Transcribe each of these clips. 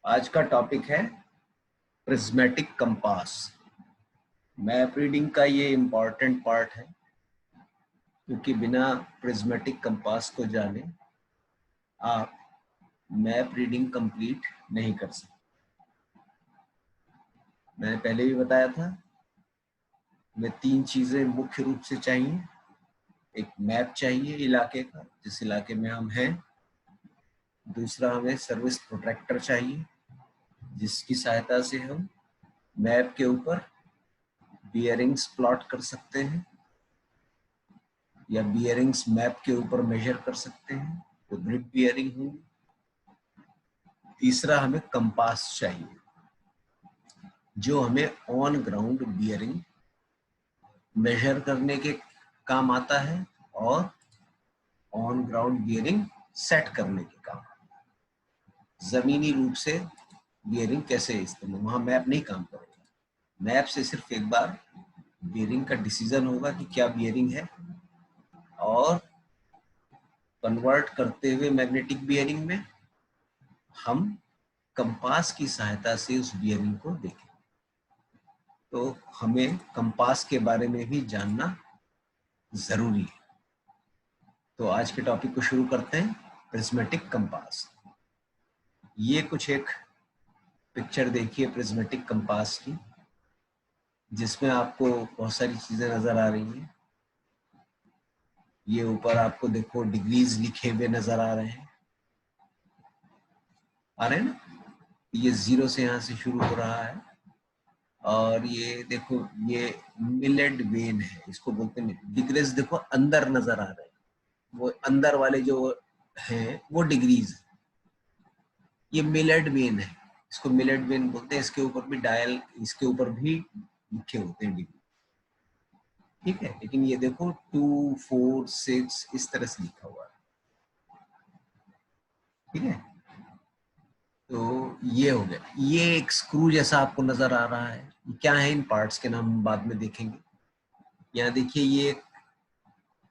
आज का टॉपिक है प्रिज्मेटिक कंपास। मैप रीडिंग का ये इम्पॉर्टेंट पार्ट है क्योंकि बिना प्रिज्मेटिक कंपास को जाने आप मैप रीडिंग कंप्लीट नहीं कर सकते। मैंने पहले भी बताया था, हमें 3 चीजें मुख्य रूप से चाहिए। एक मैप चाहिए इलाके का, जिस इलाके में हम हैं। दूसरा, हमें सर्विस प्रोटेक्टर चाहिए जिसकी सहायता से हम मैप के ऊपर बियरिंग्स प्लॉट कर सकते हैं या बियरिंग्स मैप के ऊपर मेजर कर सकते हैं, तो ग्रिड बियरिंग होंगी। तीसरा, हमें कंपास चाहिए जो हमें ऑन ग्राउंड बियरिंग मेजर करने के काम आता है और ऑन ग्राउंड बियरिंग सेट करने के काम। जमीनी रूप से बियरिंग कैसे इस्तेमाल, वहां मैप नहीं काम करेगा। मैप से सिर्फ एक बार बियरिंग का डिसीजन होगा कि क्या बियरिंग है, और कन्वर्ट करते हुए मैग्नेटिक बियरिंग में हम कंपास की सहायता से उस बियरिंग को देखें। तो हमें कंपास के बारे में भी जानना जरूरी है। तो आज के टॉपिक को शुरू करते हैं, प्रिज्मेटिक कंपास। ये कुछ एक पिक्चर देखिए प्रिज्मेटिक कंपास की, जिसमें आपको बहुत सारी चीजें नजर आ रही हैं। ये ऊपर आपको देखो डिग्रीज लिखे हुए नजर आ रहे हैं, ना? ये 0 से यहाँ से शुरू हो रहा है, और ये देखो ये मिलेट वेन है, इसको बोलते हैं। डिग्रीज देखो अंदर नजर आ रहे हैं, वो अंदर वाले जो हैं वो डिग्रीज। ये मिलेट वेन है, इसको मिलेट वेन बोलते हैं। इसके ऊपर भी डायल, इसके ऊपर भी लिखे होते हैं डिग्री, ठीक है। लेकिन ये देखो 2, 4, 6 इस तरह से लिखा हुआ है, ठीक है। तो ये हो गया। ये एक स्क्रू जैसा आपको नजर आ रहा है, क्या है, इन पार्ट्स के नाम हम बाद में देखेंगे। यहाँ देखिए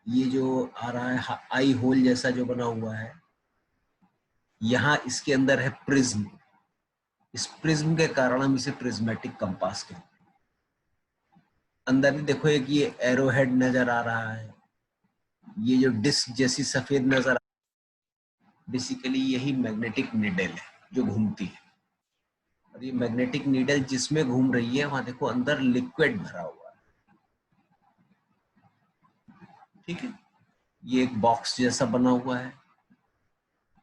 ये जो आ रहा है आई होल जैसा जो बना हुआ है, यहाँ इसके अंदर है प्रिज्म। इस प्रिज्म के कारण हम इसे प्रिज्मेटिक कंपास कहते हैं। अंदर भी देखो एक ये एरो हेड नजर आ रहा है, ये जो डिस्क जैसी सफेद नजर, बेसिकली यही मैग्नेटिक नीडल है जो घूमती है। और ये मैग्नेटिक नीडल जिसमें घूम रही है, वहां देखो अंदर लिक्विड भरा हुआ है, ठीक है। ये एक बॉक्स जैसा बना हुआ है,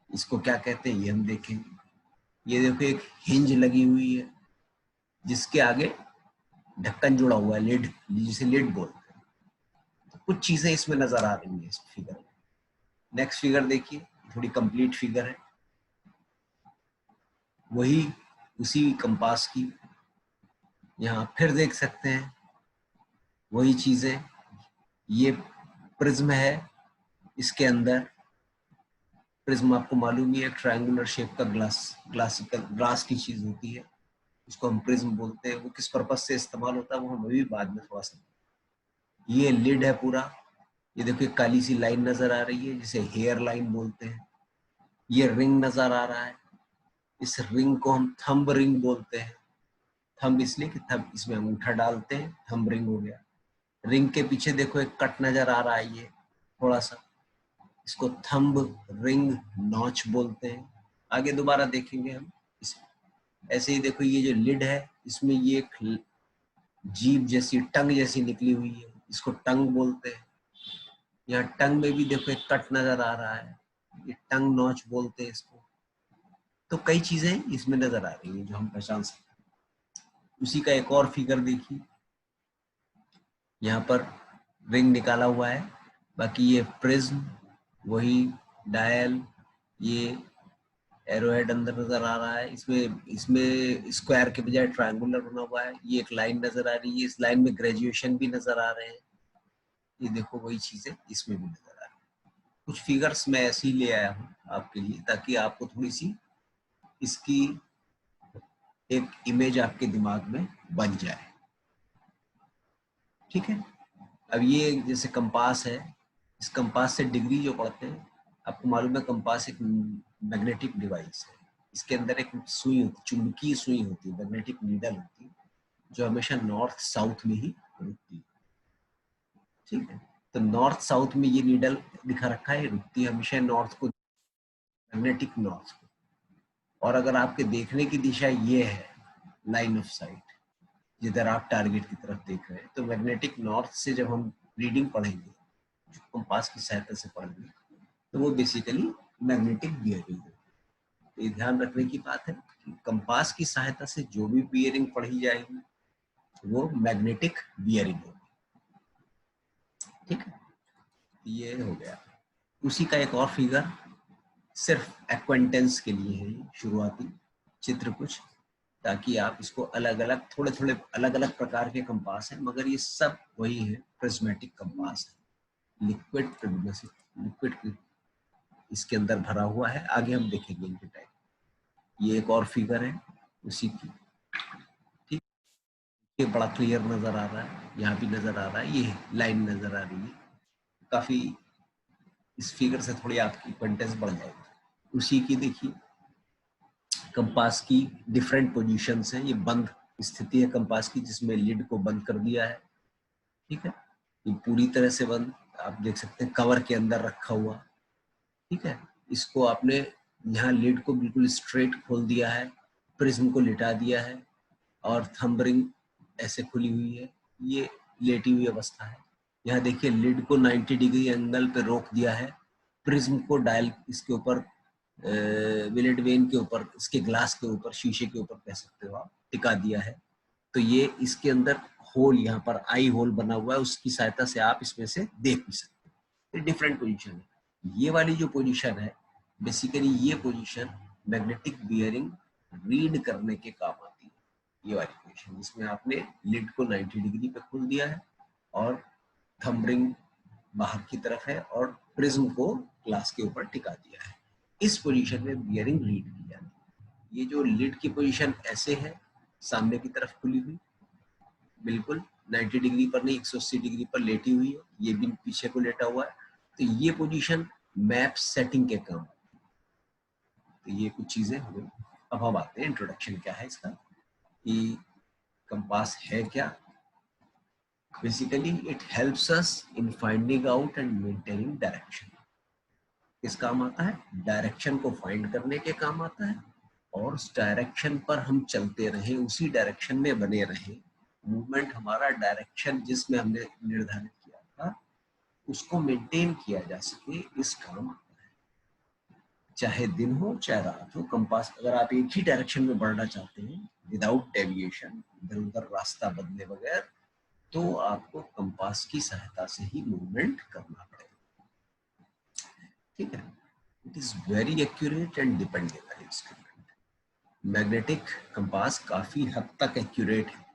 इसको क्या कहते हैं ये हम देखेंगे। ये देखो एक हिंज लगी हुई है जिसके आगे ढक्कन जुड़ा हुआ है, लिड, जिसे लिड बोलते हैं। तो कुछ चीजें इसमें नजर आ रही है इस फिगर में। नेक्स्ट फिगर देखिए, थोड़ी कंप्लीट फिगर है, वही उसी कंपास की। यहाँ फिर देख सकते हैं वही चीजें। ये प्रिज्म है, इसके अंदर प्रिज्म आपको मालूम ही है, ट्रायंगुलर शेप का ग्लास की चीज होती है, उसको हम प्रिज्म बोलते हैं। वो किस पर्पज से इस्तेमाल होता है वो हमें भी बाद में थोड़ा सा। ये लिड है पूरा। ये देखो एक काली सी लाइन नजर आ रही है जिसे हेयर लाइन बोलते हैं। ये रिंग नजर आ रहा है, इस रिंग को हम थंब रिंग बोलते हैं। थंब इसलिए कि थंब इसमें अंगूठा डालते हैं, थंब रिंग हो गया। रिंग के पीछे देखो एक कट नजर आ रहा है, ये थोड़ा सा, इसको थंब रिंग नॉच बोलते हैं। आगे दोबारा देखेंगे हम इस। ऐसे ही देखो ये जो लिड है, इसमें ये एक जीभ जैसी, टंग जैसी निकली हुई है, इसको टंग बोलते हैं। यहाँ टंग में भी देखो एक कट नजर आ रहा है, ये टंग नॉच बोलते हैं इसको। तो कई चीजें इसमें नजर आ रही है जो हम पहचान सकते हैं। उसी का एक और फिगर देखिए, यहाँ पर रिंग निकाला हुआ है, बाकी ये प्रिज्म, वही डायल, ये एरोहेड अंदर नजर आ रहा है। इसमें इसमें स्क्वायर के बजाय ट्रायंगुलर बना हुआ है। ये एक लाइन नजर आ रही है, इस लाइन में ग्रेजुएशन भी नजर आ रहे हैं। ये देखो वही चीजें इसमें भी नजर आ रही है। कुछ फिगर्स मैं ऐसे ही ले आया हूँ आपके लिए, ताकि आपको थोड़ी सी इसकी एक इमेज आपके दिमाग में बन जाए, ठीक है। अब ये जैसे कंपास है, इस कंपास से डिग्री जो पढ़ते हैं, आपको मालूम है कंपास एक मैग्नेटिक डिवाइस है। इसके अंदर एक सुई होती, चुंबकीय सुई होती है, मैग्नेटिक नीडल होती है, जो हमेशा नॉर्थ साउथ में ही रुकती है। ठीक है, तो नॉर्थ साउथ में ये नीडल दिखा रखा है, रुकती है हमेशा नॉर्थ को, मैग्नेटिक नॉर्थ को। और अगर आपके देखने की दिशा ये है, लाइन ऑफ साइट, जिधर आप टारगेट की तरफ देख रहे हैं, तो मैग्नेटिक नॉर्थ से जब हम रीडिंग पढ़ेंगे, कंपास की सहायता से पढ़ेंगे, तो वो बेसिकली मैग्नेटिक बियरिंग है। ये ध्यान रखने की बात है कि कंपास की सहायता से जो भी बियरिंग पढ़ी जाएगी वो मैग्नेटिक बियरिंग होगी। ठीक है, ये हो गया। उसी का एक और फिगर सिर्फ एक्वेंटेंस के लिए है, शुरुआती चित्र कुछ, ताकि आप इसको अलग अलग, थोड़े थोड़े अलग अलग प्रकार के कंपास हैं, मगर ये सब वही है, प्रिज्मेटिक कंपास है। लिक्विड इसके अंदर भरा हुआ है, आगे हम देखेंगे इनके टाइप। ये एक और फिगर है उसी की। ठीक, ये बड़ा क्लियर नजर आ रहा है, यहाँ भी नजर आ रहा है, ये लाइन नजर आ रही है काफी। इस फिगर से थोड़ी आपकी क्वेंटेंस बढ़ जाएगी। उसी की देखिए, कंपास की डिफरेंट पोजीशंस हैं। ये बंद स्थिति है कंपास की, जिसमें लिड को बंद कर दिया है। ठीक है, ये पूरी तरह से बंद, आप देख सकते हैं कवर के अंदर रखा हुआ। ठीक है, इसको आपने यहाँ लिड को बिल्कुल स्ट्रेट खोल दिया है, प्रिज्म को लिटा दिया है, और थंब रिंग ऐसे खुली हुई है, ये लेटी हुई अवस्था है। यहाँ देखिए लिड को 90 डिग्री एंगल पे रोक दिया है, प्रिज्म को डायल इसके ऊपर, विलेट वेन के ऊपर, इसके ग्लास के ऊपर, शीशे के ऊपर कह सकते हो आप, टिका दिया है। तो ये इसके अंदर होल, यहाँ पर आई होल बना हुआ है, उसकी सहायता से आप इसमें से देख भी सकते हो। ये डिफरेंट पोजीशन है। ये वाली जो पोजीशन है, बेसिकली ये पोजीशन मैग्नेटिक बियरिंग रीड करने के काम आती है। ये वाली पोजीशन जिसमें आपने लिड को 90 डिग्री पे खोल दिया है और थंब रिंग बाहर की तरफ है और प्रिज्म को ग्लास के ऊपर टिका दिया है, इस पोजीशन में बियरिंग रीड की जाती है। ये जो लिड की पोजीशन ऐसे है, सामने की तरफ खुली हुई, बिल्कुल 90 डिग्री पर नहीं, 180 डिग्री पर लेटी हुई है, ये भी पीछे को लेटा हुआ है, तो ये पोजीशन मैप सेटिंग के काम। तो ये कुछ चीजें हुई। अब हम आते हैं इंट्रोडक्शन क्या है इसका, कि कंपास है क्या। Basically it helps us in finding out and maintaining direction. किस काम आता है? डायरेक्शन को फाइंड करने के काम आता है, और उस डायरेक्शन पर हम चलते रहे, उसी डायरेक्शन में बने रहे, मूवमेंट हमारा डायरेक्शन जिसमें हमने निर्धारित किया था उसको मेंटेन किया जा सके, इस काम आता है। चाहे दिन हो चाहे रात हो, कंपास अगर आप एक ही डायरेक्शन में बढ़ना चाहते हैं विदाउट डेविएशन, इधर उधर रास्ता बदले बगैर, तो आपको कंपास की सहायता से ही मूवमेंट करना पड़ेगा। ठीक है, it is very accurate and dependable instrument. Magnetic compass काफी हद तक एक्यूरेट है,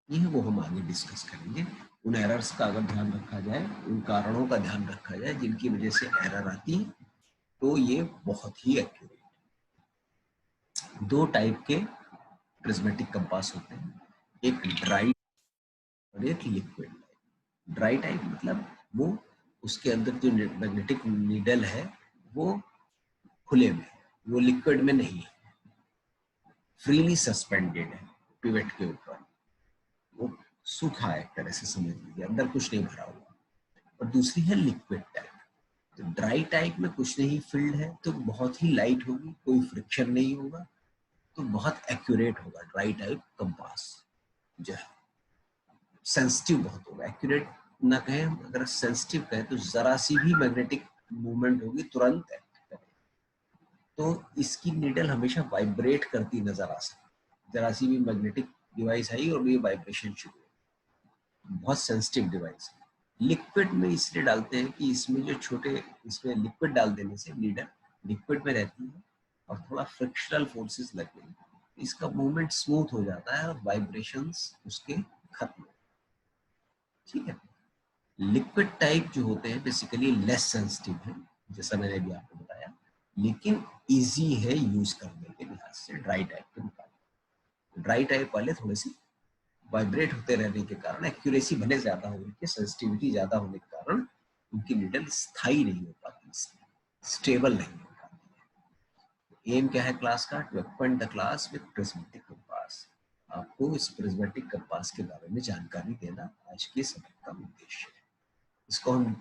ये वो हम आगे डिस्कस करेंगे। उन एरर्स का अगर ध्यान रखा जाए, उन कारणों का ध्यान रखा जाए जिनकी वजह से एरर आती है, तो ये बहुत ही एक्यूरेट। दो टाइप के प्रिज्मेटिक कंपास होते हैं, एक ड्राई और एक लिक्विड। ड्राई टाइप मतलब वो, उसके अंदर जो मैग्नेटिक नीडल है वो खुले में, वो लिक्विड में नहीं है, फ्रीली सस्पेंडेड है पिवेट के ऊपर, वो सूखा है एक तरह से समझ लीजिए, अंदर कुछ नहीं भरा हुआ। और दूसरी है लिक्विड टाइप। तो ड्राई टाइप में कुछ नहीं फिल्ड है, तो बहुत ही लाइट होगी, कोई फ्रिक्शन नहीं होगा, तो बहुत एक्यूरेट होगा ड्राई टाइप कंपास जो है। सेंसिटिव बहुत होगा, एक्यूरेट ना कहें, अगर सेंसिटिव कहें तो जरा सी भी मैग्नेटिक मूवमेंट होगी तुरंत एक्ट करें। तो इसकी नीडल हमेशा वाइब्रेट करती नजर आ सकती, जरा सी भी मैग्नेटिक डिवाइस आई और ये वाइब्रेशन शुरू हो, बहुत सेंसिटिव डिवाइस है। लिक्विड में इसलिए डालते हैं कि इसमें जो छोटे, इसमें लिक्विड डाल देने से नीडल लिक्विड में रहती है और थोड़ा फ्रिक्शनल फोर्सेस लगते हैं, इसका मूवमेंट स्मूथ हो जाता है और वाइब्रेशंस उसके खत्म। ठीक है, लिक्विड टाइप जो होते हैं बेसिकली लेस सेंसिटिव है, जैसा मैंने भी आपको बताया, लेकिन इजी है यूज करने के लिहाज से ड्राई टाइप के मुकाबले। ड्राई टाइप वाले थोड़े से वाइब्रेट होते रहने के कारण, एक्यूरेसी भले ज्यादा होने के, सेंसिटिविटी ज्यादा होने के कारण उनकी नीडल स्थायी नहीं हो पाती, स्टेबल नहीं हो पाती। एम क्या है क्लास का? To acquaint the class with prismatic compass. आपको इस प्रिज्मेटिक कंपास के बारे में जानकारी देना आज के समय का उद्देश्य है। इसको हम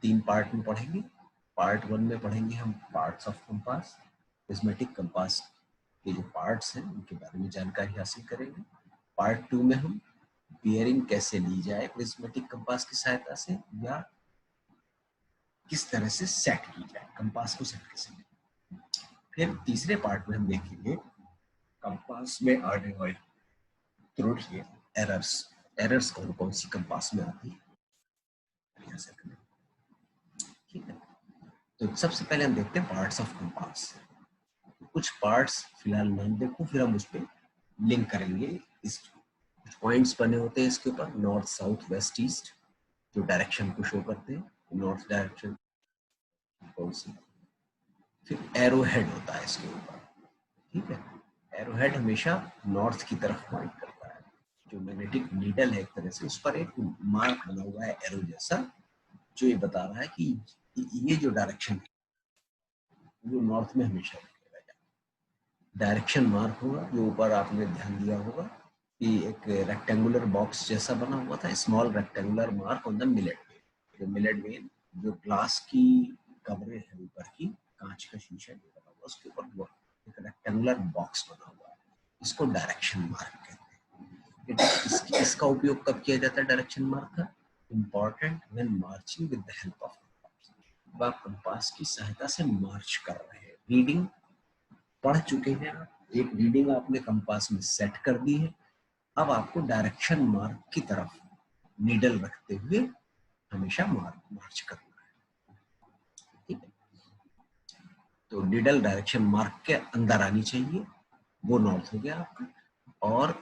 3 पार्ट में पढ़ेंगे। पार्ट 1 में पढ़ेंगे हम parts of compass, prismatic compass के जो पार्ट्स हैं उनके बारे में जानकारी हासिल करेंगे। पार्ट 2 में हम बियरिंग कैसे ली जाए प्रिज्मेटिक कंपास की सहायता से, या किस तरह से सेट की जाए, कंपास को सेट कैसे करें। फिर तीसरे पार्ट में हम देखेंगे कंपास में आने वाली त्रुटियां, एरर्स कौन कौन सी कंपास में आती है। ठीक है, तो सबसे पहले हम देखते हैं पार्ट्स ऑफ कंपास। कुछ पार्ट्स फिलहाल नाम देखो, फिर हम उस पर लिंक करेंगे। इस कुछ पॉइंट्स बने होते हैं इसके ऊपर, नॉर्थ साउथ वेस्ट ईस्ट, जो डायरेक्शन को शो करते हैं। नॉर्थ डायरेक्शन कौन सी, फिर एरो हेड होता है इसके ऊपर। ठीक है, एरो हेड हमेशा नॉर्थ की तरफ पॉइंट करता है। जो मैग्नेटिक नीडल है एक तरह से, उस पर एक मार्क बना हुआ है एरो जैसा, जो ये बता रहा है कि ये जो डायरेक्शन है वो नॉर्थ में हमेशा रहेगा। डायरेक्शन मार्क होगा, जो ऊपर आपने ध्यान दिया होगा कि एक रेक्टेंगुलर बॉक्स जैसा बना हुआ था, small rectangular mark on the millet when. जो मिलेट वेन जो ग्लास की कवरेज है ऊपर की, कांच का शीशा जो बना हुआ, उसके ऊपर एक रेक्टेंगुलर बॉक्स बना हुआ है, इसको डायरेक्शन मार्क कहते हैं। इसका उपयोग कब किया जाता है डायरेक्शन मार्क का? Important when marching with the help of compass. आप कंपास की सहायता से मार्च कर रहे हैं, रीडिंग पढ़ चुके हैं आप, एक रीडिंग आपने कंपास में सेट कर दी है, अब आपको डायरेक्शन मार्क की तरफ नीडल रखते हुए हमेशा मार्च करना है। ठीक है, तो नीडल डायरेक्शन मार्क के अंदर आनी चाहिए, वो नॉर्थ हो गया आपका। और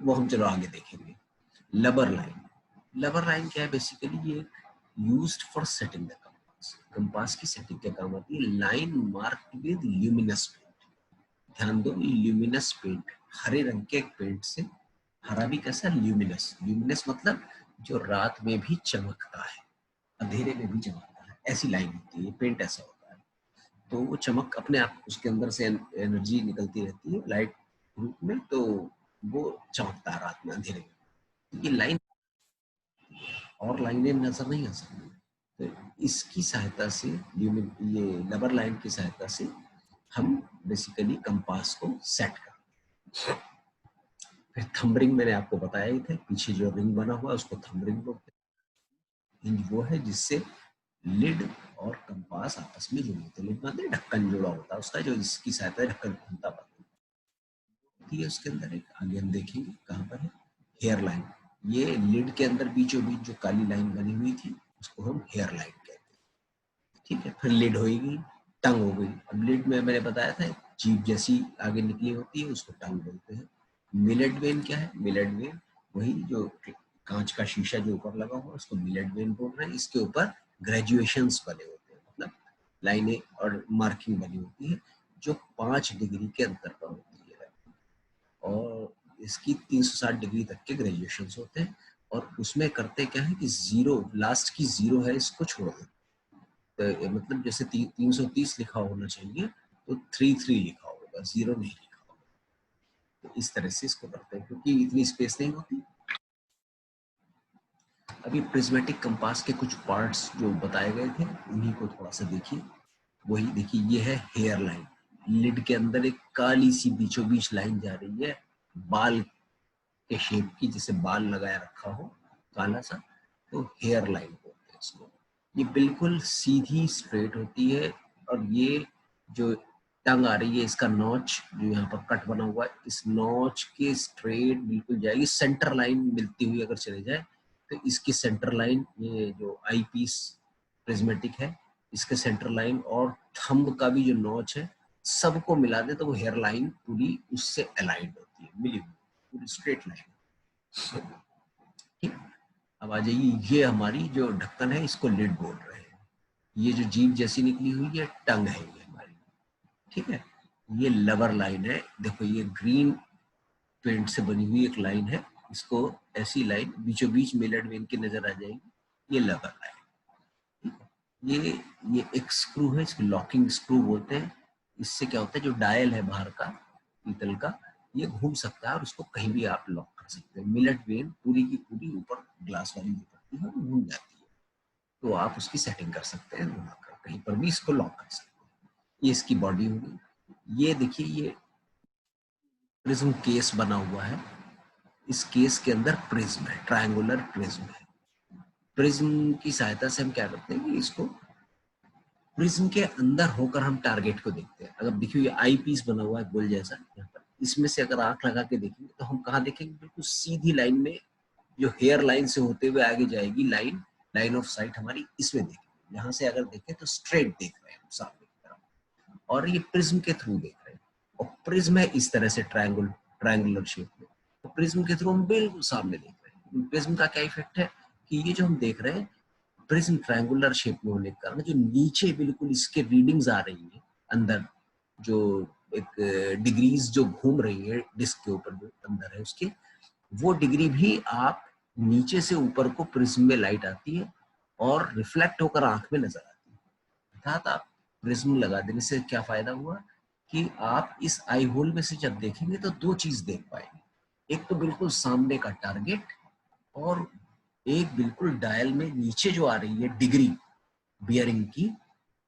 वो हम चलो आगे देखेंगे। लबर लाइन, लबर लाइन क्या है? बेसिकली ये used for setting the compass, compass की सेटिंग के काम आती है। Line mark with luminous paint, ध्यान दो, ल्यूमिनस पेंट, हरे रंग के एक पेंट से, हरा भी कैसा? ल्यूमिनस। ल्यूमिनस मतलब जो रात में भी चमकता है, अंधेरे में भी चमकता है, ऐसी लाइन होती है, पेंट ऐसा होता है। तो वो चमक अपने आप, उसके अंदर से एनर्जी निकलती रहती है लाइट रूप में, तो वो चमकता है रात में अंधेरे में। ये लाइन और लाइनें नजर नहीं आ सकती, तो इसकी सहायता से, ये लबर लाइन की सहायता से हम बेसिकली कंपास को सेट करते हैं। फिर थंब रिंग मैंने आपको बताया ही था, पीछे जो रिंग बना हुआ है उसको थंब रिंग बोलते हैं। हिंज वो है जिससे लिड और कंपास आपस में जुड़े होते हैं। लिड मतलब ढक्कन जुड़ा होता है उसका, जो इसकी सहायता ढक्कन खुलता होती है। उसके अंदर एक, आगे हम देखेंगे कहाँ पर है, हेयर लाइन। ये लिड के अंदर बीचों बीच जो काली लाइन बनी हुई थी उसको हम हेयर लाइन कहते हैं। ठीक है, फिर लिड होगी, टंग हो गई। अब लिड में मैंने बताया था जीभ जैसी आगे निकली होती है, उसको टंग बोलते हैं। मिलेट वेन क्या है? मिलेट वेन वही जो कांच का शीशा जो ऊपर लगा हुआ उसको मिलेट वेन बोल रहे हैं। इसके ऊपर ग्रेजुएशंस बने होते हैं, मतलब लाइनें और मार्किंग बनी होती है, जो 5 डिग्री के अंतर पर होती है, और इसकी 360 डिग्री तक के ग्रेजुएशंस होते हैं। और उसमें करते क्या है कि जीरो, लास्ट की जीरो है इसको छोड़ देते, तो मतलब जैसे 330 लिखा होना चाहिए तो 33 लिखा होगा, जीरो नहीं लिखा होगा। तो इस तरह से इसको करते हैं, क्योंकि इतनी स्पेस नहीं होती। अभी प्रिज्मेटिक कंपास के कुछ पार्ट्स जो बताए गए थे उन्हीं को थोड़ा सा देखिए। वही देखिए, ये है हेयर लाइन। लिड के अंदर एक काली सी बीचों बीच लाइन जा रही है, बाल के शेप की, जैसे बाल लगाया रखा हो काला सा, तो हेयर लाइन बोलते हैं इसको। ये बिल्कुल सीधी स्ट्रेट होती है, और ये जो टंग आ रही है, इसका नॉच जो यहाँ पर कट बना हुआ है, इस नॉच के स्ट्रेट बिल्कुल जाएगी। सेंटर लाइन मिलती हुई अगर चले जाए तो इसकी सेंटर लाइन, ये जो आई पीस प्रिज्मेटिक है, इसके सेंटर लाइन और थंब का भी जो नॉच है, सबको मिला दे तो वो हेयर लाइन पूरी उससे अलाइंड होती है, मिली हुई पूरी स्ट्रेट लाइन। ठीक, अब आ जाइए, ये हमारी जो ढक्कन है इसको लिड बोल रहे हैं। ये जो जीभ जैसी निकली हुई है टंग है ये हमारी। ठीक है, ये लबर लाइन है, देखो ये ग्रीन पेंट से बनी हुई एक लाइन है, इसको ऐसी लाइन बीचों बीच मिलेट वेन की नजर आ जाएगी, ये लबर लाइन। ये एक स्क्रू है, इसको लॉकिंग स्क्रू बोलते हैं। इससे क्या होता है, जो डायल है बाहर का पीतल का, ये घूम सकता है और उसको कहीं भी आप लॉक कर सकते हैं। मिलेट वेन पूरी की पूरी ऊपर ग्लास वाली जो पट्टी है वो घूम जाती है, तो आप उसकी सेटिंग कर सकते हैं, घुमाकर कहीं पर भी इसको लॉक कर सकते हैं। ये इसकी बॉडी होगी। ये देखिए, ये प्रिज्म केस बना हुआ है। इस केस के अंदर प्रिज्म है, ट्रायंगुलर प्रिज्म है। प्रिज्म की सहायता से हम क्या करते हैं कि इसको प्रिज्म के अंदर होकर हम टारगेट को देखते हैं। अगर देखिए, ये आई पीस बना हुआ है गोल जैसा यहाँ पर, इसमें से अगर आंख लगा के देखेंगे तो हम कहाँ देखेंगे, बिल्कुल सीधी लाइन में, जो हेयर लाइन से होते हुए आगे जाएगी लाइन, लाइन ऑफ साइट हमारी इसमें देखेंगे। यहाँ से अगर देखें तो स्ट्रेट देख रहे हैं सामने की तरफ, और ये प्रिज्म के थ्रू देख रहे हैं। और प्रिज्म है इस तरह से ट्रायंगुलर शेप में, तो प्रिज्म के थ्रू हम बिल्कुल सामने देख रहे हैं। प्रिज्म का क्या इफेक्ट है कि ये जो हम देख रहे हैं प्रिज्म ट्रायंगुलर शेप में होने के कारण जो नीचे बिल्कुल इसके रीडिंग्स आ रही है अंदर, जो एक डिग्रीज जो घूम रही है डिस्क के ऊपर जो अंदर है उसके, वो डिग्री भी आप नीचे से ऊपर को प्रिज्म में लाइट आती है और रिफ्लेक्ट होकर आंख में नजर आती है। अर्थात आप प्रिज्म लगा देने से क्या फायदा हुआ कि आप इस आई होल में से जब देखेंगे तो दो चीज देख पाएंगे। एक तो बिल्कुल सामने का टारगेट, और एक बिल्कुल डायल में नीचे जो आ रही है डिग्री बियरिंग की,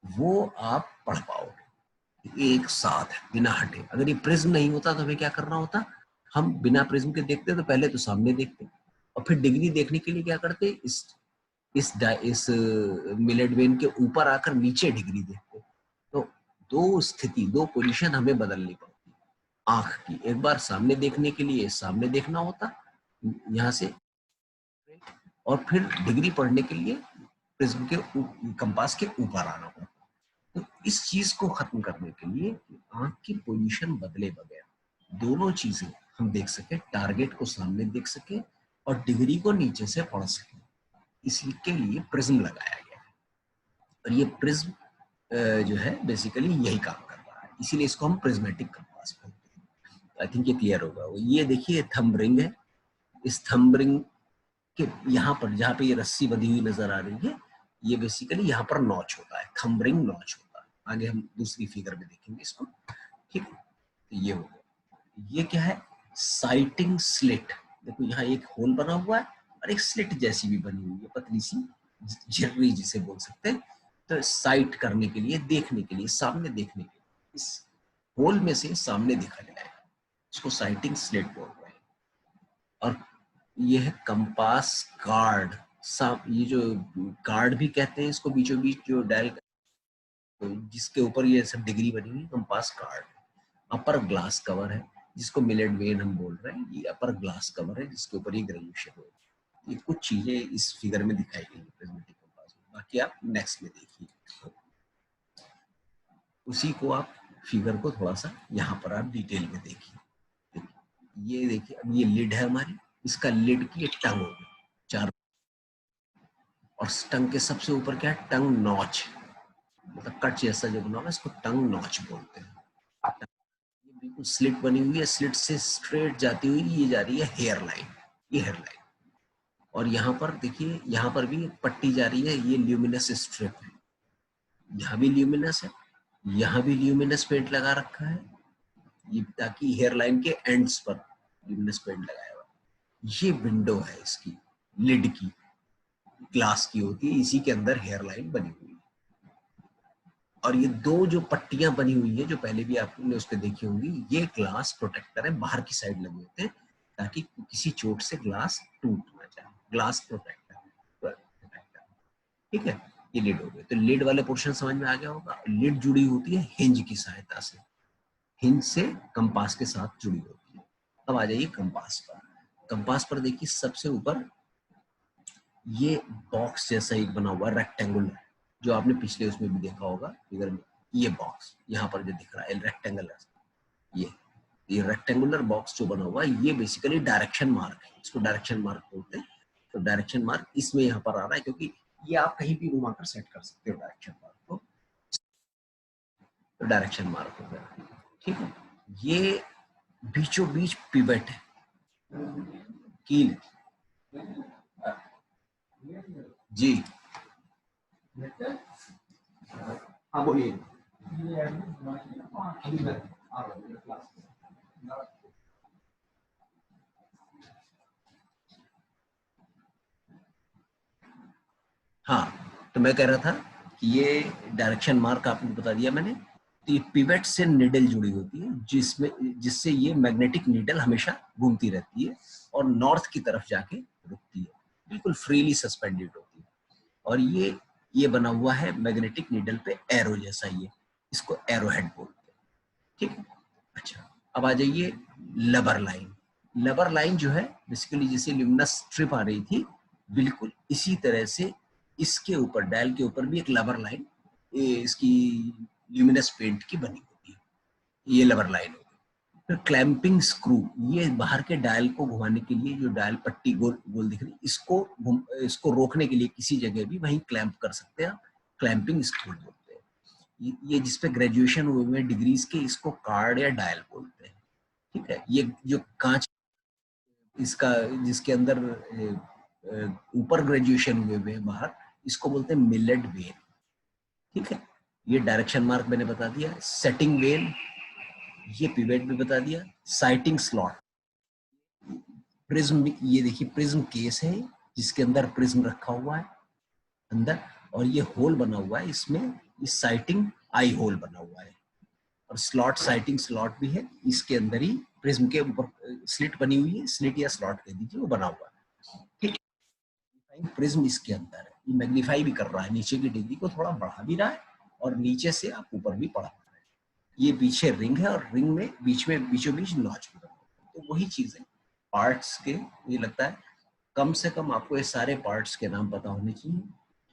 वो आप पढ़ पाओगे एक साथ बिना हटे। अगर ये प्रिज्म नहीं होता तो हमें क्या करना होता, हम बिना प्रिज्म के देखते तो पहले तो सामने देखते और फिर डिग्री देखने के लिए क्या करते, इस मिलेट वेन के ऊपर आकर नीचे डिग्री देखते। तो दो स्थिति, दो पोजीशन हमें बदलनी पड़ती आंख की। एक बार सामने देखने के लिए सामने देखना होता यहाँ से, और फिर डिग्री पढ़ने के लिए प्रिज्म के कंपास के ऊपर आना होता। तो इस चीज को खत्म करने के लिए आंख की पोजीशन बदले बगैर दोनों चीजें हम देख सके, टारगेट को सामने देख सके और डिग्री को नीचे से पढ़ सके, इसके लिए प्रिज्म लगाया गया है। और ये प्रिज्म जो है बेसिकली यही काम कर रहा है, इसीलिए इसको हम प्रिज्मेटिक कंपास बोलते हैं। आई थिंक ये क्लियर होगा। ये देखिए थंब रिंग है। इस थंब रिंग के यहाँ पर जहाँ पे ये रस्सी बंधी हुई नजर आ रही है, ये बेसिकली यहाँ पर नॉच होता है, थंब रिंग नॉच होता है। आगे हम दूसरी फिगर में देखेंगे इसको, ठीक है। तो ये हो गया। ये क्या है, साइटिंग स्लिट। देखो यहाँ एक होल बना हुआ है और एक स्लिट जैसी भी बनी हुई है, पतली सी झिर्री जिसे बोल सकते हैं। तो साइट करने के लिए, देखने के लिए, सामने देखने के लिए इस होल में से सामने देखा जाएगा, इसको साइटिंग स्लिट बोल रहे हैं। और ये है कंपास गार्ड। ये जो गार्ड भी कहते हैं इसको, बीचों बीच जो डायल जिसके ऊपर ये सब डिग्री बनी हुई, कंपास गार्ड। अपर ग्लास कवर है जिसको मिलेट वेन हम बोल रहे हैं, ये अपर ग्लास कवर है जिसके ऊपर ये ग्रेजुएशन हो। ये कुछ चीजें इस फिगर में दिखाई गई प्रिज्मेटिक कंपास में, बाकी आप नेक्स्ट में देखिए। उसी को आप फिगर को थोड़ा सा यहाँ पर आप डिटेल में देखिए। ये देखिए, अब ये लिड है हमारी, इसका लिड की टंग होगी चार, और टंग के सबसे ऊपर क्या है, टंग नॉच, मतलब कट जैसा जो बना हुआ है इसको टंग नॉच बोलते हैं। ये बिल्कुल स्लिट बनी हुई है, स्लिट से स्ट्रेट जाती हुई ये जा रही है हेयर लाइन, ये हेयर लाइन। और यहाँ पर देखिए, यहाँ पर भी पट्टी जा रही है, ये ल्यूमिनस स्ट्रिप है, यहाँ भी ल्यूमिनस है, यहाँ भी ल्यूमिनस पेंट लगा रखा है, ये ताकि हेयर लाइन के एंड्स पर ल्यूमिनस पेंट लगाया हुआ। ये विंडो है इसकी, लिड की, ग्लास की होती है, इसी के अंदर हेयर लाइन बनी हुई है। और ये दो जो पट्टियां बनी हुई है जो पहले भी आपने उसके देखी होंगी, ये ग्लास प्रोटेक्टर है, बाहर की साइड लगे होते हैं ताकि किसी चोट से ग्लास टूट ना जाए। ग्लास प्रोटेक्टर, ठीक है। ये लिड हो गए, तो लिड वाले पोर्शन समझ में आ गया होगा। लिड जुड़ी होती है हिंज की सहायता से, हिंज से कंपास के साथ जुड़ी होती है। अब आ जाइए कंपास पर। कंपास पर देखिए सबसे ऊपर ये बॉक्स जैसा एक बना हुआ रेक्टेंगुलर, जो आपने पिछले उसमें भी देखा होगा फिगर में। ये बॉक्स यहाँ पर जो दिख रहा है रेक्टेंगल, ये रेक्टेंगुलर बॉक्स जो बना हुआ है, ये बेसिकली डायरेक्शन मार्क है, इसको डायरेक्शन मार्क बोलते हैं। तो डायरेक्शन मार्क इसमें यहाँ पर आ रहा है, क्योंकि ये आप कहीं भी घुमाकर सेट कर सकते हो डायरेक्शन मार्क को, तो डायरेक्शन मार्क हो गया, ठीक है। ये बीचों बीच पिवट है, कील जी, हाँ बोलिए। हाँ, तो मैं कह रहा था कि ये डायरेक्शन मार्क आपको बता दिया मैंने। तो ये पिवट से निडल जुड़ी होती है, जिससे ये मैग्नेटिक नीडल हमेशा घूमती रहती है और नॉर्थ की तरफ जाके रुकती है, बिल्कुल फ्रीली सस्पेंडेड होती है। और ये बना हुआ है मैग्नेटिक नीडल पे एरो जैसा, ये इसको एरो हेड बोलते हैं। ठीक है, अच्छा अब आ जाइए लबर लाइन। लबर लाइन जो है बेसिकली जैसे ल्यूमिनस स्ट्रिप आ रही थी, बिल्कुल इसी तरह से इसके ऊपर डायल के ऊपर भी एक लबर लाइन इसकी ल्यूमिनस पेंट की बनी होती है, ये लबर लाइन होगी। फिर क्लैंपिंग स्क्रू, ये बाहर के डायल को घुमाने के लिए जो डायल पट्टी गोल गोल दिख रही, इसको रोकने के लिए किसी जगह भी वहीं क्लैंप कर सकते हैं आप, क्लैंपिंग स्क्रू बोलते हैं। ये जिसपे ग्रेजुएशन हुए हुए डिग्रीज के, इसको कार्ड या डायल बोलते हैं। ठीक है, ये जो कांच इसका जिसके अंदर ऊपर ग्रेजुएशन हुए हुए बाहर, इसको बोलते हैं मिलेट वेन। ठीक है, ये डायरेक्शन मार्क मैंने बता दिया। सेटिंग वेन, ये पिवेट भी बता दिया। साइटिंग स्लॉट, प्रिज्म, ये देखिए प्रिज्म केस है जिसके अंदर प्रिज्म रखा हुआ है अंदर, और ये होल बना हुआ है, इसमें इस साइटिंग आई होल बना हुआ है। और स्लॉट, साइटिंग स्लॉट भी है, इसके अंदर ही प्रिज्म के ऊपर स्लिट बनी हुई है, स्लिट या स्लॉट कह दीजिए, वो बना हुआ है। ठीक है, प्रिज्म इसके अंदर है, ये मैग्नीफाई भी कर रहा है, नीचे की डिग्री को थोड़ा बढ़ा भी रहा है और नीचे से आप ऊपर भी पढ़ा रहे हैं। ये पीछे रिंग है और रिंग में बीचों बीच नॉच भी बना है। तो वही चीज है पार्ट्स के, मुझे लगता है कम से कम आपको ये सारे पार्ट्स के नाम पता होने चाहिए,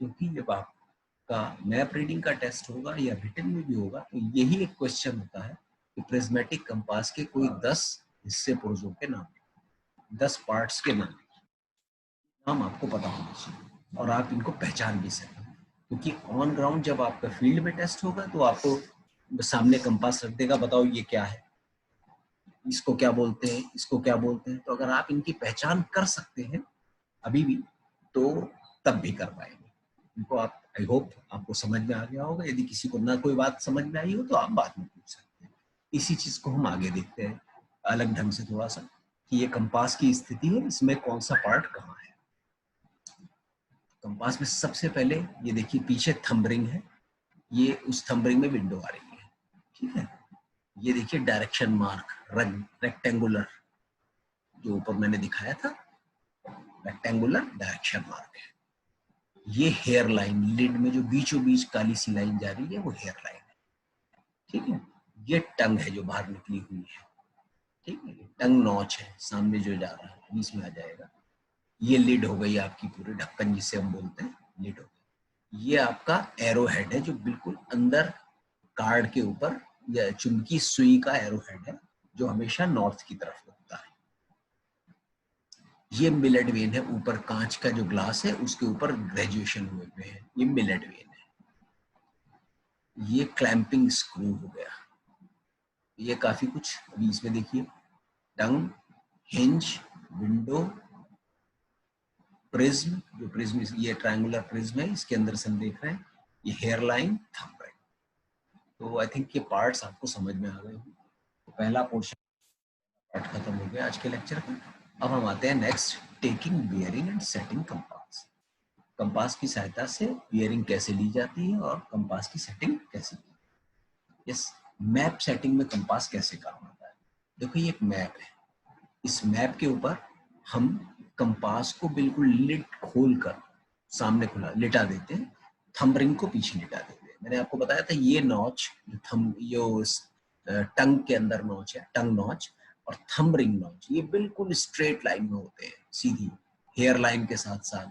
क्योंकि जब आपका मैप रीडिंग का टेस्ट होगा या रिटन में भी होगा तो यही एक क्वेश्चन होता है कि प्रिज्मेटिक कंपास के कोई 10 हिस्से पुर्जों के नाम, 10 पार्ट्स के नाम आपको पता होना चाहिए और आप इनको पहचान भी सकें। क्योंकि ऑन ग्राउंड जब आपका फील्ड में टेस्ट होगा तो आपको सामने कंपास रख देगा, बताओ ये क्या है, इसको क्या बोलते हैं, इसको क्या बोलते हैं। तो अगर आप इनकी पहचान कर सकते हैं अभी भी, तो तब भी कर पाएंगे इनको आप। आई होप आपको समझ में आ गया होगा। यदि किसी को ना कोई बात समझ में आई हो तो आप बाद में पूछ सकते हैं। इसी चीज को हम आगे देखते हैं अलग ढंग से थोड़ा सा, कि ये कंपास की स्थिति है, इसमें कौन सा पार्ट कहाँ है। कंपास में सबसे पहले ये देखिए पीछे थंब रिंग है, ये उस थंब रिंग में विंडो आ रही है। ठीक है, ये देखिए डायरेक्शन मार्क रेक्टेंगुलर, जो ऊपर मैंने दिखाया था, रेक्टेंगुलर डायरेक्शन मार्क है। ये हेयर लाइन, लिड में जो बीचों बीच काली सी लाइन जा रही है वो हेयर लाइन है। ठीक है, ये टंग है जो बाहर निकली हुई है। ठीक है, टंग नॉच है सामने जो जा रहा है, बीच में आ जाएगा। ये लिड हो गई आपकी, पूरे ढक्कन जिसे हम बोलते हैं, लिड हो गई। ये आपका एरो हेड है जो बिल्कुल अंदर कार्ड के ऊपर, या चुंबकी सुई का एरो हेड है जो हमेशा नॉर्थ की तरफ होता है। ये मिलेट वेन है, ऊपर कांच का जो ग्लास है उसके ऊपर ग्रेजुएशन हुए हुए हैं, ये मिलेट वेन है। ये क्लैंपिंग स्क्रू हो गया। ये काफी कुछ अभी इसमें देखिए, टंग, हिंज, विंडो, प्रिज्म, जो प्रिज्म ये ट्रायंगुलर प्रिज्म है, इसके अंदर से हम देख रहे हैं, ये हेयर लाइन, थंब रिंग। तो आई थिंक ये पार्ट्स आपको समझ में आ गए होंगे। तो पहला पोर्शन पार्ट खत्म हो गया आज के लेक्चर का। अब हम आते हैं next, taking bearing and setting compass. Compass की सहायता से बियरिंग कैसे ली जाती है और कंपास की सेटिंग कैसे की। यस, मैप सेटिंग में कंपास कैसे काम आता है। देखो ये एक मैप है, इस मैप के ऊपर हम कंपास को बिल्कुल लिट खोल कर सामने खुला लिटा देते हैं, थंब रिंग को पीछे लिटा देते हैं। मैंने आपको बताया था ये नॉच, थंब, ये टंग के अंदर नॉच है, टंग नॉच और थंब रिंग नॉच, ये बिल्कुल स्ट्रेट लाइन में होते हैं, सीधी हेयर लाइन के साथ साथ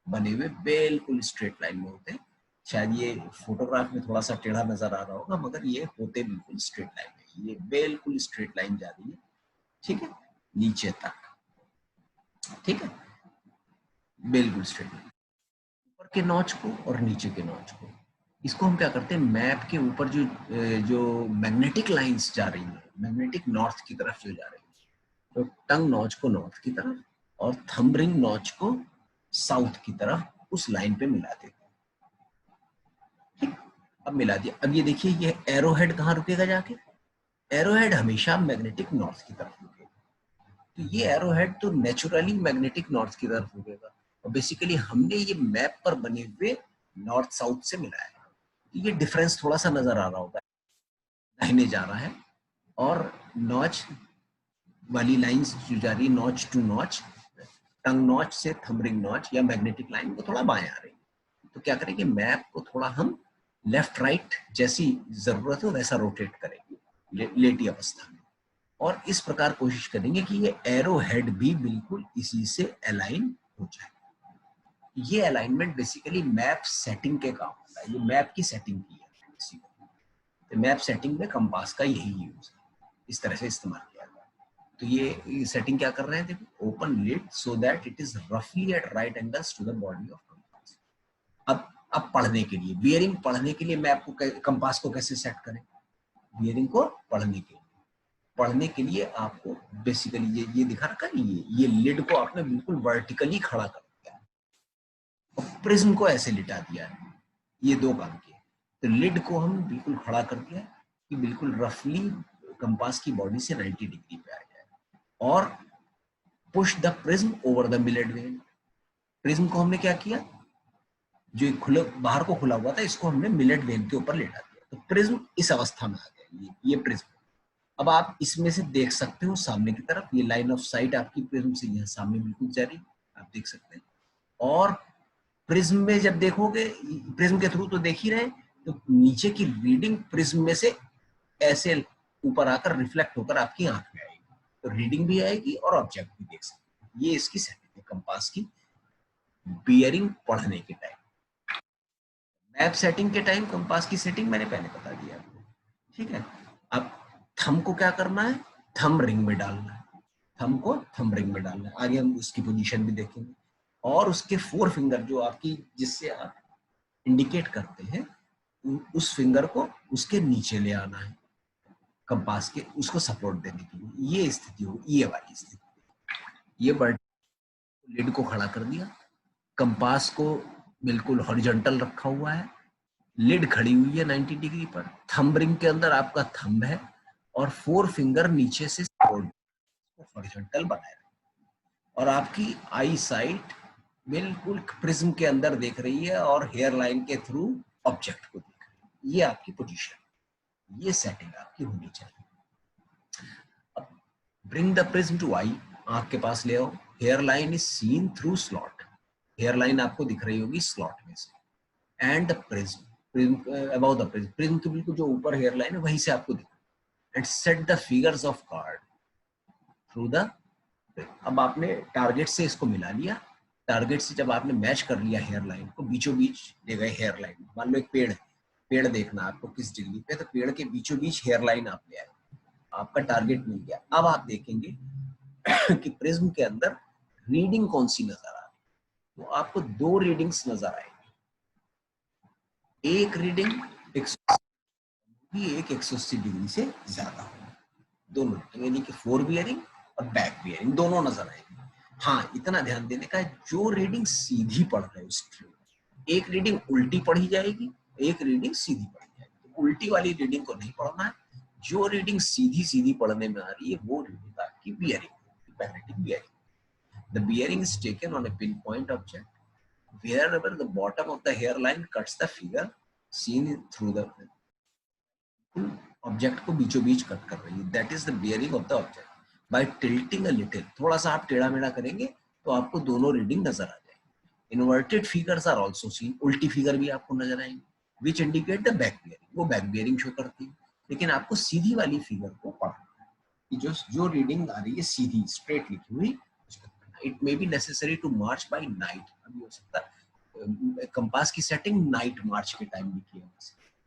बने हुए बिल्कुल स्ट्रेट लाइन में होते हैं। शायद ये फोटोग्राफ में थोड़ा सा टेढ़ा नजर आ रहा होगा, मगर ये होते बिल्कुल स्ट्रेट लाइन में, ये बिल्कुल स्ट्रेट लाइन जा रही है। ठीक है, नीचे तक। ठीक है, बिल्कुल स्ट्रेट लाइन, ऊपर के नॉच को और नीचे के नॉच को, इसको हम क्या करते हैं, मैप के ऊपर जो मैग्नेटिक लाइंस जा रही है, मैग्नेटिक नॉर्थ की तरफ जो जा रही है, तो टंग नॉच को नॉर्थ की तरफ और थंब रिंग नॉच को साउथ की तरफ उस लाइन पे मिला देते हैं। ठीक, अब मिला दिया। अब ये देखिए ये एरो हेड कहाँ रुकेगा जाके, एरो हेड हमेशा मैग्नेटिक नॉर्थ की तरफ रुकेगा। तो ये एरो हेड तो नेचुरली मैग्नेटिक नॉर्थ की तरफ रुकेगा, और बेसिकली हमने ये मैप पर बने हुए नॉर्थ साउथ से मिलाया है। तो ये डिफरेंस थोड़ा सा नजर आ रहा होगा, दाहिने जा रहा है, और नॉच वाली लाइंस जो जा रही है notch to notch, tongue notch से थंबरिंग नॉच या मैग्नेटिक लाइन, वो थोड़ा बाएं आ रही है। तो क्या करेंगे, मैप को थोड़ा हम लेफ्ट राइट जैसी जरूरत हो वैसा रोटेट करेंगे लेटी अवस्था में, और इस प्रकार कोशिश करेंगे कि ये एरो हेड भी बिल्कुल इसी से अलाइन हो जाए। ये अलाइनमेंट बेसिकली मैप सेटिंग के काम होता है, ये मैप की सेटिंग की है। तो मैप सेटिंग में कंपास का यही यूज है, इस तरह से इस्तेमाल किया जाता है। तो ये सेटिंग क्या कर रहे हैं, देखो, open lid so that it is रफली at right angles to the body of compass. अब पढ़ने के लिए, बियरिंग पढ़ने के लिए मैप को, कंपास को कैसे सेट करें, बियरिंग को पढ़ने के लिए आपको बेसिकली ये दिखा रखा है, ये लिड को आपने बिल्कुल वर्टिकली खड़ा कर दिया और प्रिज्म को ऐसे लिटा दिया है, ये दो काम किए। तो लिड को हम बिल्कुल खड़ा कर दिया कि बिल्कुल रफली कंपास की बॉडी से 90 डिग्री पे आ जाए, और push the prism over the millet when. Prism को हमने क्या किया, जो खुले बाहर को खुला हुआ था इसको हमने मिलेट वेन के ऊपर लेटा दिया, तो प्रिज्म इस अवस्था में आ गया, ये प्रिज्म। अब आप इसमें से देख सकते हो सामने की तरफ, ये लाइन ऑफ साइट आपकी प्रिज्म से यहाँ सामने बिल्कुल जा रही, आप देख सकते हैं। और प्रिज्म में जब देखोगे, प्रिज्म के थ्रू तो देख ही रहे, तो नीचे की रीडिंग प्रिज्म में से ऐसे ऊपर आकर रिफ्लेक्ट होकर आपकी आंख में आएगी, तो रीडिंग भी आएगी और ऑब्जेक्ट भी देख सकते हैं। ये इसकी सेटिंग है कंपास की बियरिंग पढ़ने के टाइम। मैप सेटिंग के टाइम कंपास की सेटिंग मैंने पहले बता दिया आपको, ठीक है। अब थंब को क्या करना है, थंब रिंग में डालना है, थंब को थंब रिंग में डालना है, आगे हम उसकी पोजीशन भी देखेंगे। और उसके 4 फिंगर जो आपकी, जिससे आप इंडिकेट करते हैं, उस फिंगर को उसके नीचे ले आना है कंपास के, उसको सपोर्ट देने के लिए। ये स्थिति होगी, ये वाली स्थिति। ये बर्ड लिड को खड़ा कर दिया, कंपास को बिल्कुल हॉरिजॉन्टल रखा हुआ है, लिड खड़ी हुई है 90 डिग्री पर, थंब रिंग के अंदर आपका थंब है, और 4 फिंगर नीचे से सपोर्ट हॉरिजॉन्टल बनाए, और आपकी आई साइट बिल्कुल प्रिज्म के अंदर देख रही है और हेयर लाइन के थ्रू ऑब्जेक्ट को देख रही है। ये आपकी पोजीशन, ये सेटिंग आपकी होनी चाहिए। अब bring the prism to eye, आंख के पास ले आओ, hair line is seen through slot, hair line आपको दिख रही होगी स्लॉट में से, and the prism about the prism, prism के बिल्कुल जो ऊपर हेयर लाइन है वहीं से आपको दिख, and set the figures of card through the. अब आपने टारगेट से इसको मिला लिया, टारगेट से जब आपने मैच कर लिया हेयर लाइन को, बीचों बीच ले गए हेयर लाइन, मान लो एक पेड़ है, पेड़ देखना आपको किस डिग्री पे, तो पेड़ के बीचों बीच हेयर लाइन आप ले आए, आपका टारगेट मिल गया। अब आप देखेंगे कि प्रिज्म के अंदर रीडिंग कौन सी नजर आ रही है, तो आपको 2 रीडिंग्स नजर आएगी, एक रीडिंग 180 डिग्री से ज्यादा होगी, दोनों, यानी कि 4 बियरिंग और बैक बियरिंग दोनों नजर आएंगे। हाँ, इतना ध्यान देने का है, जो रीडिंग सीधी पढ़ रहे हो उस ट्री में, एक रीडिंग उल्टी पढ़ी जाएगी, एक रीडिंग सीधी पढ़ी जाएगी। तो उल्टी वाली रीडिंग को नहीं पढ़ना है, जो रीडिंग सीधी सीधी पढ़ने में आ रही है वो रीडिंग आपकी bearing, magnetic bearing. The bearing is taken on a pinpoint object wherever the bottom of the hairline cuts the figure seen through the object को बीचों बीच कट कर रही है, that is the bearing of the object. By tilting a little, थोड़ा सा आप टेढ़ा मेढ़ा करेंगे तो आपको दोनों रीडिंग नजर आ जाएगी। Inverted figures are also seen, उल्टी फिगर भी आपको नजर आएंगी, which indicate the back bearing, वो बैक बियरिंग शो करती है। लेकिन आपको सीधी वाली फिगर को पढ़ना है कि जो रीडिंग आ रही है सीधी स्ट्रेट लिखी हुई, it may be necessary to march by night, अभी हो सकता है कंपास की सेटिंग नाइट मार्च के टाइम लिखी है,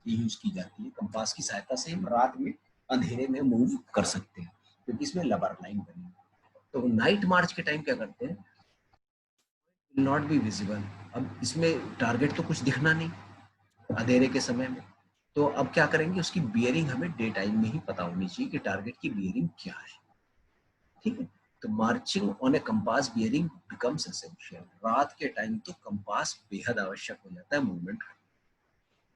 यूज की जाती है। कंपास की सहायता से हम रात में अंधेरे में मूव कर सकते हैं क्योंकि इसमें लबर लाइन बनी है। तो नाइट मार्च के टाइम क्या करते हैं, नॉट बी विजिबल, अब इसमें टारगेट तो कुछ दिखना नहीं अंधेरे के समय में, तो अब क्या करेंगे, उसकी बियरिंग हमें डे टाइम में ही पता होनी चाहिए कि टारगेट की बियरिंग क्या है, ठीक है। तो marching on A compass bearing becomes essential, रात के टाइम तो कंपास बेहद आवश्यक हो जाता है मूवमेंट।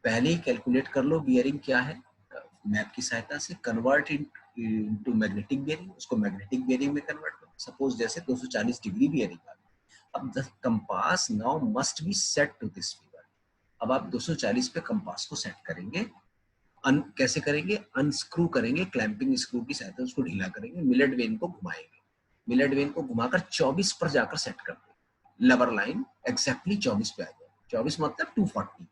पहले ही कैलकुलेट कर लो बियरिंग क्या है मैप की सहायता से, कन्वर्ट इनटू मैग्नेटिक बियरिंग, उसको मैग्नेटिक बियरिंग में कन्वर्ट करो। सपोज जैसे 240 डिग्री बियरिंग आ गई, अब the compass now must be set to this figure. अब आप 240 पे कंपास को सेट करेंगे। कैसे करेंगे? अनस्क्रू करेंगे, क्लैंपिंग स्क्रू की सहायता उसको ढीला करेंगे, मिलेट वेन को घुमाएंगे, मिलेट वेन को घुमाकर 24 पर जाकर सेट कर देंगे। लवर लाइन एग्जैक्टली 24 पे आ जाए, 24 मतलब 240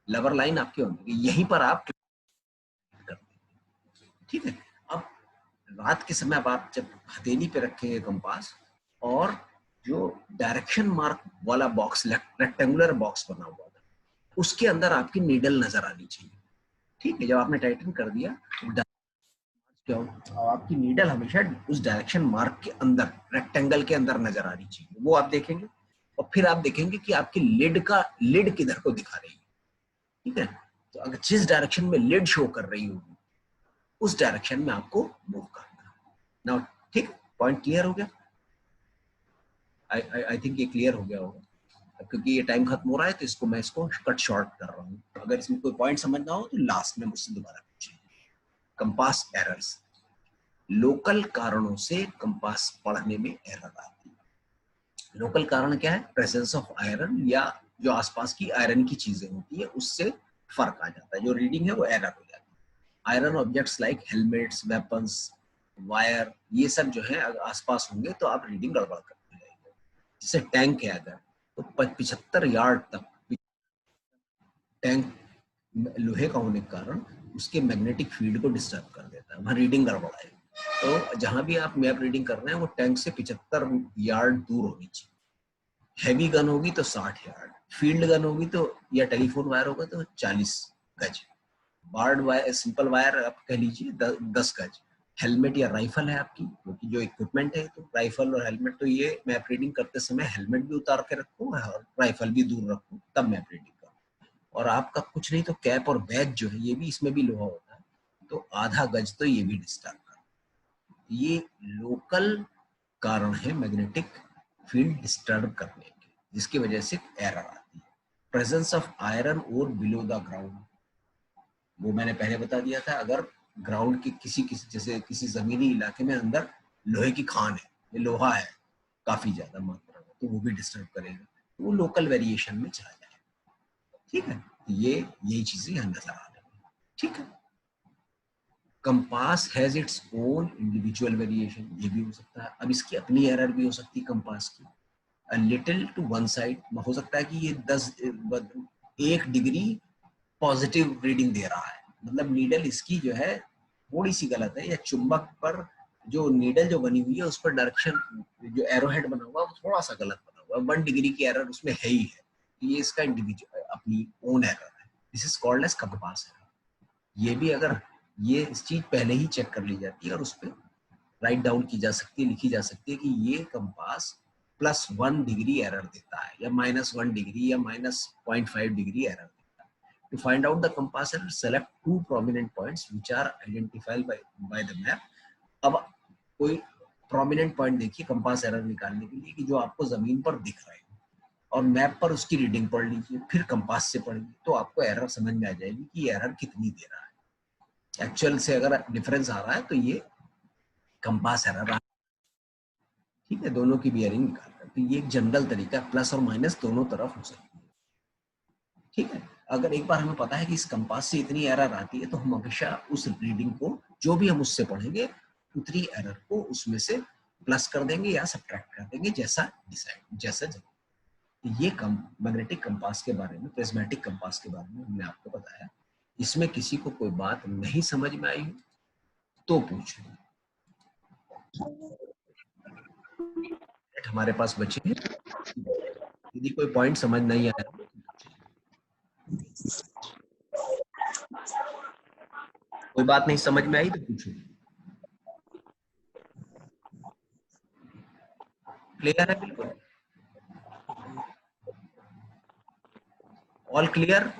लवर लाइन आपकी होगी, यहीं पर आप कर देंगे। ठीक है। अब रात के समय अब आप जब हथेली पे रखेंगे कंपास, और जो डायरेक्शन मार्क वाला बॉक्स, रेक्टेंगुलर बॉक्स बना हुआ था, उसके अंदर आपकी नीडल नजर आनी चाहिए। ठीक है। जब आपने टाइटन कर दिया, और आपकी नीडल हमेशा उस डायरेक्शन मार्क के अंदर, रेक्टेंगल के अंदर नजर आ रही चाहिए, वो आप देखेंगे। और फिर आप देखेंगे कि आपकी लिड किधर को दिखा रही है। ठीक है। तो अगर जिस डायरेक्शन में लिड शो कर रही होगी, उस डायरेक्शन में आपको मूव करना है। नाउ ठीक, पॉइंट क्लियर हो गया? आई थिंक ये क्लियर हो गया होगा। क्योंकि ये टाइम खत्म हो रहा है तो इसको कट शॉर्ट कर रहा हूँ। अगर इसमें कोई पॉइंट समझना हो तो लास्ट में मुझसे दोबारा पूछिए। कंपास एरर्स, लोकल कारणों से कंपास पढ़ने में एरर आती है। लोकल कारण क्या है? प्रेजेंस ऑफ आयरन, या जो आसपास की आयरन की चीजें होती है उससे फर्क आ जाता है, जो रीडिंग है वो एरर हो जाती है। Iron objects like helmets, weapons, wire, ये सब जो है अगर आसपास होंगे तो आप रीडिंग गड़बड़ करते जाएंगे। जैसे टैंक है अगर, तो 75 यार्ड तक टैंक लोहे का होने के कारण उसके मैग्नेटिक फील्ड को डिस्टर्ब कर देता है, वहां रीडिंग गड़बड़ आएगी। तो जहां भी आप मैप रीडिंग कर रहे हैं वो टैंक से 75 यार्ड दूर होनी चाहिए। हैवी गन होगी तो 60 यार्ड, फील्ड गन होगी तो, या टेलीफोन वायर होगा तो 40 गज, बार्ड वायर, सिंपल वायर आप कह लीजिए 10 गज। हेलमेट या राइफल है आपकी, क्योंकि जो इक्विपमेंट है, तो राइफल और हेलमेट, तो ये मैप रीडिंग करते समय हेलमेट भी उतार के रखो और राइफल भी दूर रखो, तब मैप रीडिंग करो। और आपका कुछ नहीं तो कैप और बैग जो है, ये भी इसमें भी लोहा होता है, तो आधा गज तो ये भी डिस्टर्ब कर। ये लोकल कारण है मैग्नेटिक फील्ड डिस्टर्ब करने के, जिसकी वजह से एरर आती है। प्रेजेंस ऑफ आयरन और बिलो द ग्राउंड, वो मैंने पहले बता दिया था। अगर ग्राउंड के किसी जैसे किसी जमीनी इलाके में अंदर लोहे की खान है, ये लोहा है काफी ज्यादा मात्रा में, तो वो भी डिस्टर्ब करेगा, तो वो लोकल वेरिएशन में चला जाएगा। ठीक है। यही चीजें यहाँ नजर आ रही है। ठीक है। Compass has its own individual variation, ये भी हो सकता है। अब इसकी अपनी एरर भी हो सकती है कंपास की। A little to one side, हो सकता है कि ये 1 डिग्री पॉजिटिव रीडिंग दे रहा है, मतलब नीडल इसकी जो है थोड़ी सी गलत है, या चुंबक पर जो नीडल जो बनी हुई है उस पर डायरेक्शन, जो एरोहेड बना हुआ है वो थोड़ा सा गलत बना हुआ है, 1 डिग्री की एरर उसमें है ही है। ये इसका इंडिविजुअल अपनी ओन एरर है। This is called as compass error. ये भी अगर ये इस चीज पहले ही चेक कर ली जाती है और उस पर राइट डाउन की जा सकती है, लिखी जा सकती है कि ये कंपास +1 डिग्री एरर देता है, या -1 डिग्री, या -0.5 डिग्री एरर देता है। To find out the compass error, select 2 prominent points which are identified by the map. अब कोई prominent point देखिए कंपास एरर निकालने के लिए, कि जो आपको जमीन पर दिख रहे हैं, और मैप पर उसकी रीडिंग पढ़ लीजिए, फिर कंपास से पढ़िए, तो आपको एरर समझ में आ जाएगी कि ये एरर कितनी दे रहा है। एक्चुअल से अगर डिफरेंस आ रहा है तो ये कंपास एरर। ठीक है। दोनों की बियरिंग निकाल कर, तो ये एक जनरल तरीका, प्लस और माइनस दोनों तरफ हो सकती है। ठीक है। अगर एक बार हमें पता है कि इस कंपास से इतनी एरर आती है, तो हम हमेशा उस रीडिंग को, जो भी हम उससे पढ़ेंगे, उतनी एरर को उसमें से प्लस कर देंगे या सब्ट्रैक्ट कर देंगे, जैसा डिसाइड, जैसा जरूर। ये मैग्नेटिक कंपास के बारे में, प्रिज्मेटिक कंपास के बारे में हमने आपको बताया। इसमें किसी को कोई बात नहीं समझ में आई तो पूछो। हमारे पास बचे हैं, यदि कोई पॉइंट समझ नहीं आया, कोई बात नहीं समझ में आई तो पूछो। क्लियर है? बिल्कुल ऑल क्लियर?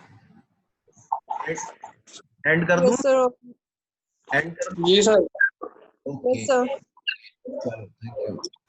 एंड कर दूं? Yes, sir. एंड कर दूं? जी सर। Okay, Yes, sir. चलो थैंक यू।